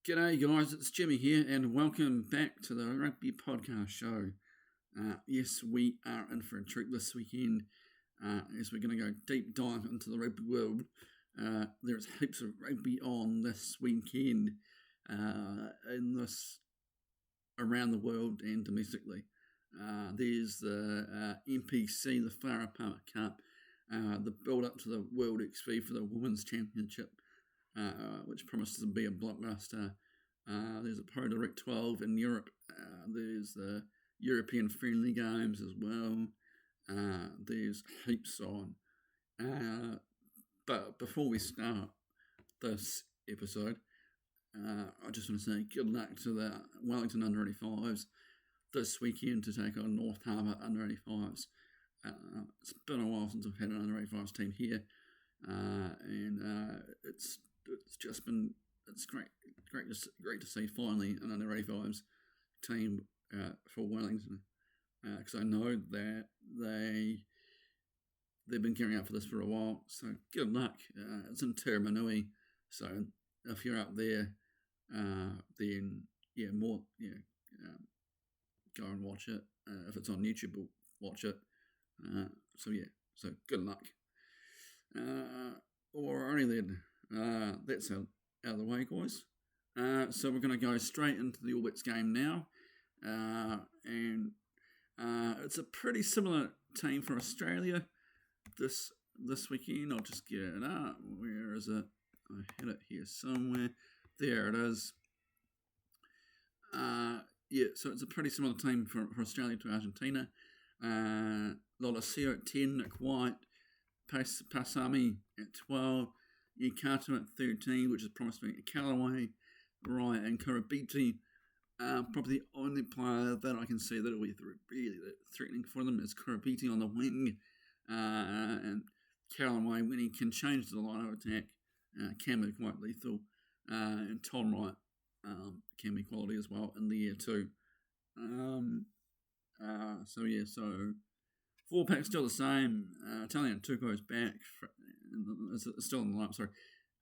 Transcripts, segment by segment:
G'day guys, it's Jimmy here and welcome back to the Rugby Podcast Show. Yes, we are in for a treat this weekend as we're going to go deep dive into the rugby world. There's heaps of rugby on this weekend around the world and domestically. There's the NPC, the Farah Palmer Cup, the build-up to the World XV for the Women's Championship, which promises to be a blockbuster. There's a Pro Direct 12 in Europe. There's the European friendly games as well. There's heaps on. But before we start this episode, I just want to say good luck to the Wellington Under-85s this weekend to take on North Harbour Under-85s. It's been a while since we've had an Under-85s team here, and it's great to see finally an Under-85s team for Wellington, because I know that they've been gearing up for this for a while. So good luck. It's in Turamanui, so if you're up there, then go and watch it. If it's on YouTube, we'll watch it. So good luck. Alrighty then, that's out of the way, guys. So we're going to go straight into the All Blacks game now, and it's a pretty similar team for Australia this weekend. I'll just get it up. Where is it? I had it here somewhere. There it is. So it's a pretty similar team for Australia to Argentina. Lolosio at 10, Nick White, Pasami at 12, Yakato at 13, which is promised to be Callaway, Wright and Kurabiti. Probably the only player that I can see that will be really threatening for them is Kurabiti on the wing, and Callaway, when he can change the line of attack, can be quite lethal, and Tom Wright can be quality as well in the air too. So 4-pack still the same. Italian Tuco's back, still in the lineup. Sorry,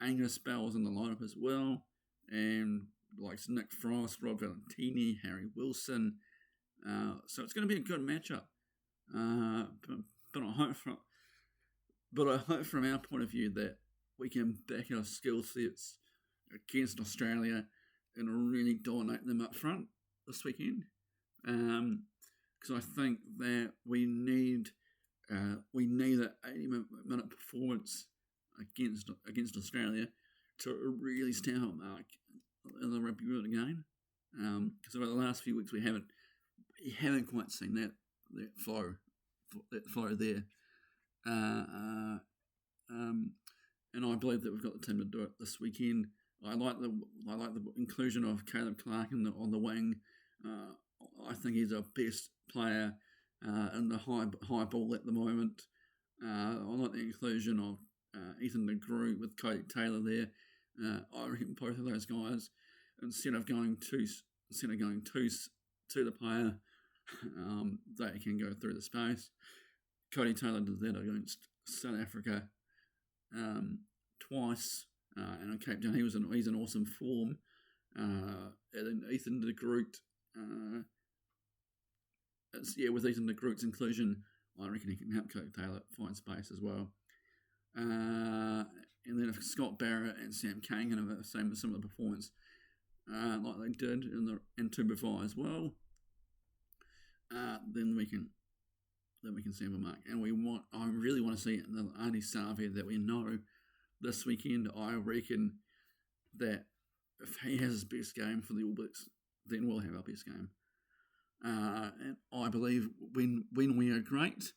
Angus Bell's in the lineup as well, and like Nick Frost, Rob Valentini, Harry Wilson. So it's going to be a good matchup. But I hope from our point of view that we can back our skill sets against Australia and really dominate them up front this weekend. Because I think that we need an 80-minute performance against Australia to really stand out mark in the rugby world again. Because over the last few weeks we haven't quite seen that flow there. And I believe that we've got the team to do it this weekend. I like the inclusion of Caleb Clark on the wing. I think he's our best player in the high ball at the moment. I like the inclusion of Ethan de Groot with Cody Taylor there. I reckon both of those guys, instead of going to the player, they can go through the space. Cody Taylor did that against South Africa twice, and on Cape Town he's in awesome form. And then Ethan de Groot, with Ethan de Groot's inclusion, I reckon he can help Cody Taylor find space as well. And then if Scott Barrett and Sam Kane can have the same similar performance like they did in 2x4 as well, then we can see him a mark. And I really want to see another Arnie Savia that we know this weekend. I reckon that if he has his best game for the All Blacks, then we'll have our best game. And I believe when we are great,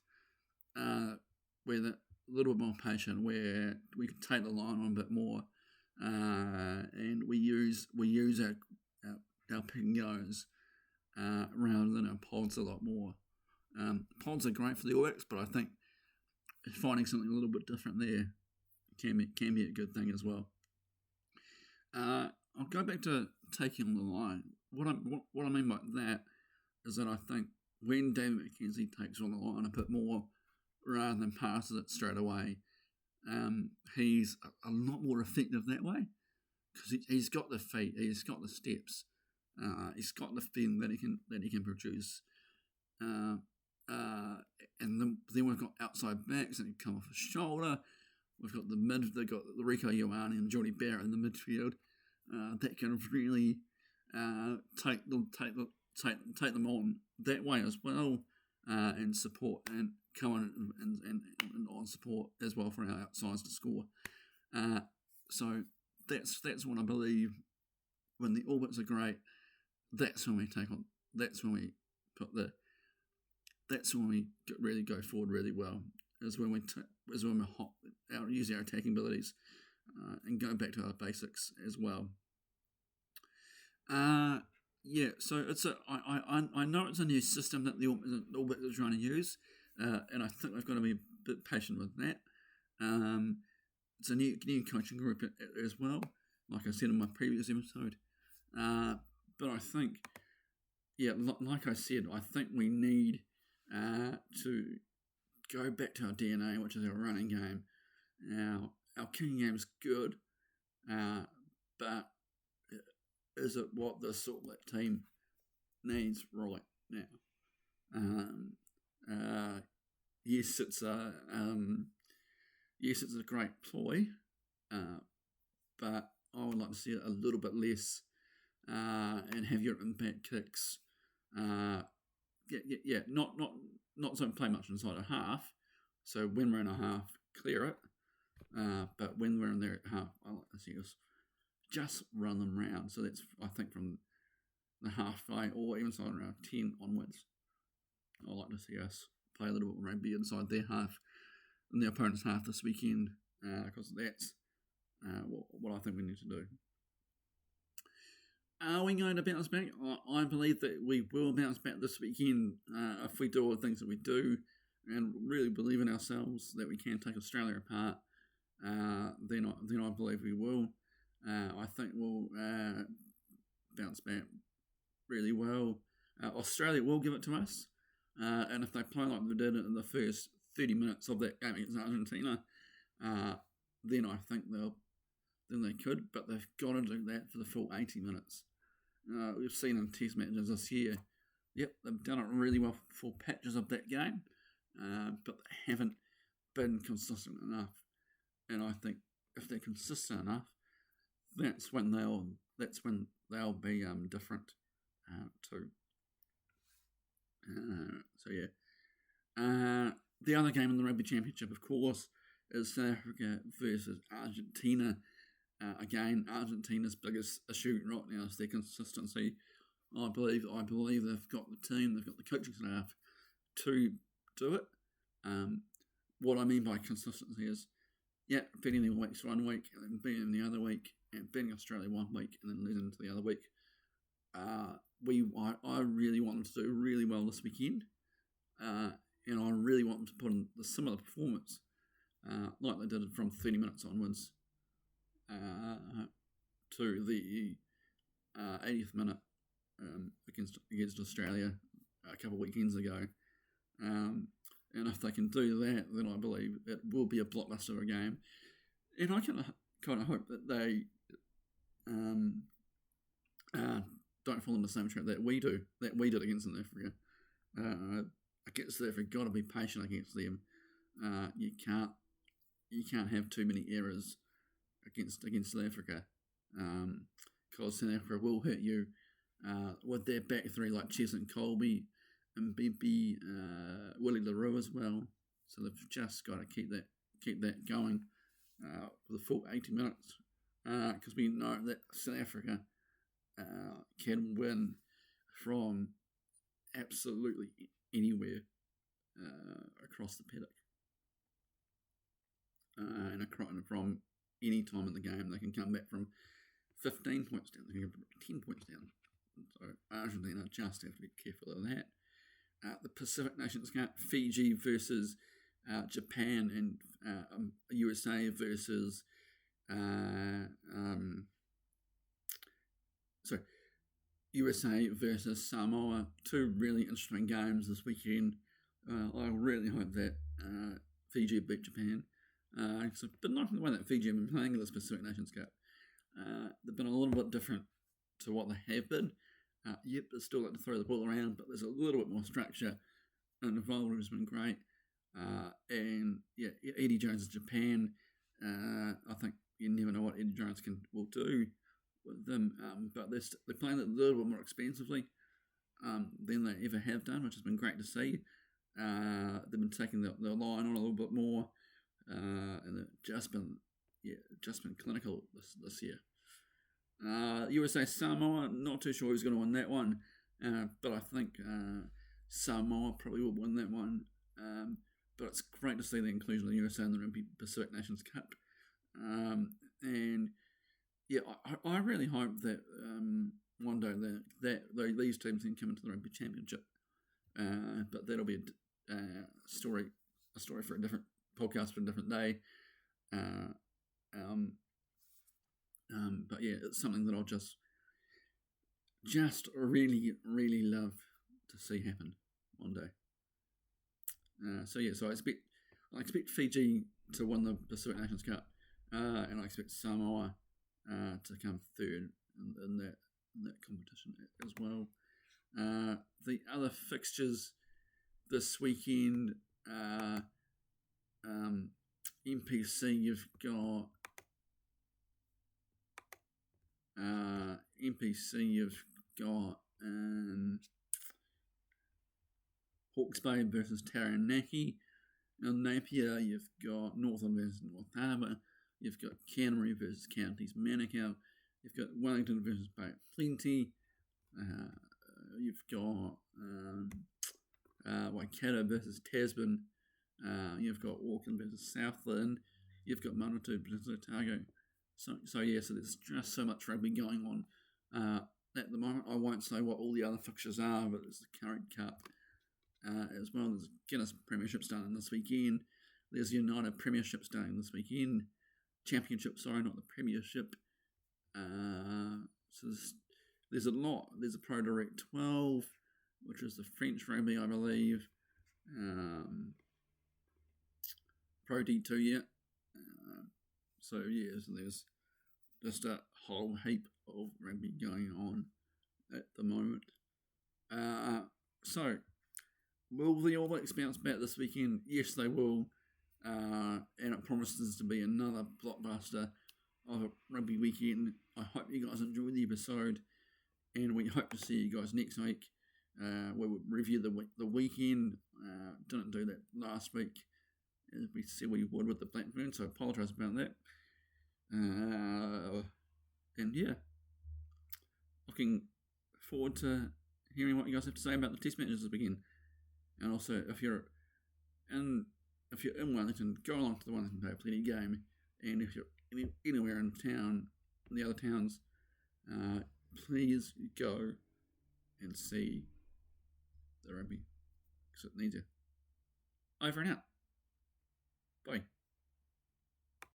we're a little bit more patient, where we can take the line on a bit more, and we use our pick and goes rather than our pods a lot more. Pods are great for the All Blacks, but I think finding something a little bit different there can be a good thing as well. I'll go back to taking on the line. What I mean by that is that I think when David McKenzie takes on the line a bit more rather than passes it straight away, he's a lot more effective that way. because he's got the feet, he's got the steps, he's got the fin that he can produce. And then we've got outside backs that can come off his shoulder. We've got the mid. They've got the Rico Ioane and Jordy Barrett in the midfield that can really take them on that way as well, and support and come on and on support as well for our outsides to score. So that's what I believe. When the All Blacks are great, that's when we take on. That's when we put the. That's when we really go forward really well. Is when we use our attacking abilities and go back to our basics as well. So it's I know it's a new system that the All Blacks are trying to use, and I think we've got to be a bit patient with that. It's a new coaching group as well, like I said in my previous episode. But I think, like I said, I think we need to go back to our DNA, which is our running game. Our kicking game is good, but is it what the All Black team needs right now? Yes, it's a great ploy, but I would like to see it a little bit less, and have your impact kicks. Not so play much inside a half. So when we're in a half, clear it. But when we're in there at half, I like to see us just run them round. So that's, I think, from the halfway or even inside around 10 onwards. I like to see us play a little bit of rugby inside their half, in the opponent's half this weekend, because that's what I think we need to do. Are we going to bounce back? I believe that we will bounce back this weekend if we do all the things that we do and really believe in ourselves that we can take Australia apart. Then I believe we will. I think we'll bounce back really well. Australia will give it to us, and if they play like they did in the first 30 minutes of that game against Argentina, then I think they could, but they've got to do that for the full 80 minutes. We've seen in test matches this year, they've done it really well for patches of that game, but they haven't been consistent enough. And I think if they're consistent enough, that's when they'll be different too. The other game in the Rugby Championship, of course, is South Africa versus Argentina. Again, Argentina's biggest issue right now is their consistency. I believe they've got the team, they've got the coaching staff to do it. What I mean by consistency is, beating the All 1 week, and then beating them the other week, and beating Australia 1 week, and then losing to the other week. I really want them to do really well this weekend, and I really want them to put in a similar performance, like they did from 30 minutes onwards, to the 80th minute against Australia a couple of weekends ago. And if they can do that, then I believe it will be a blockbuster of a game. And I kind of hope that they don't fall in the same trap that we did against South Africa. Against South Africa, got to be patient against them. You can't have too many errors against South Africa, because South Africa will hurt you with their back three like Chesney Colby and Bebe, Willie LaRue as well. So they've just got to keep that going for the full 80 minutes, because we know that South Africa can win from absolutely anywhere across the paddock, and from any time in the game. They can come back from 15 points down, they can come 10 points down. So Argentina just have to be careful of that. The Pacific Nations Cup, Fiji versus Japan, and USA versus USA versus Samoa. Two really interesting games this weekend. I really hope that Fiji beat Japan. But not the way that Fiji have been playing in this Pacific Nations Cup. they've been a little bit different to what they have been. Yep, they still like to throw the ball around, but there's a little bit more structure, and the involvement has been great. And yeah, Eddie Jones in Japan. I think you never know what Eddie Jones will do with them, but they're playing it a little bit more expensively than they ever have done, which has been great to see. They've been taking the line on a little bit more, and they've just been clinical this year. USA Samoa, not too sure who's going to win that one, but I think Samoa probably will win that one. But it's great to see the inclusion of the USA in the Rugby Pacific Nations Cup. And yeah, I really hope that one day that these teams can come into the Rugby Championship. But that'll be a story for a different podcast for a different day. But yeah, it's something that I'll just really, really love to see happen one day. So I expect Fiji to win the Pacific Nations Cup, and I expect Samoa to come third in that competition as well. The other fixtures this weekend, NPC, you've got Hawke's Bay versus Taranaki. Now Napier, you've got Northern versus North Harbour. You've got Canterbury versus Counties Manukau. You've got Wellington versus Bay of Plenty. You've got Waikato versus Tasman. You've got Auckland versus Southland. You've got Manawatu versus Otago. So there's just so much rugby going on at the moment. I won't say what all the other fixtures are, but there's the Current Cup as well. There's Guinness Premiership starting this weekend. There's United Premiership starting this weekend. Championship, sorry, not the Premiership. So there's a lot. There's a Pro Direct 12, which is the French rugby, I believe. Pro D2, yeah. So there's just a whole heap of rugby going on at the moment. So, will the All Blacks bounce back this weekend? Yes, they will. And it promises to be another blockbuster of a rugby weekend. I hope you guys enjoyed the episode, and we hope to see you guys next week. We'll review the weekend. Didn't do that last week, as we said we would with the Blackburn, so I apologise about that. And yeah, looking forward to hearing what you guys have to say about the Test matches this weekend. And also, if you're in Wellington, go along to the Wellington Bay of Plenty game. And if you're anywhere in town, in the other towns, please go and see the rugby, because it needs you. Over and out. Bye.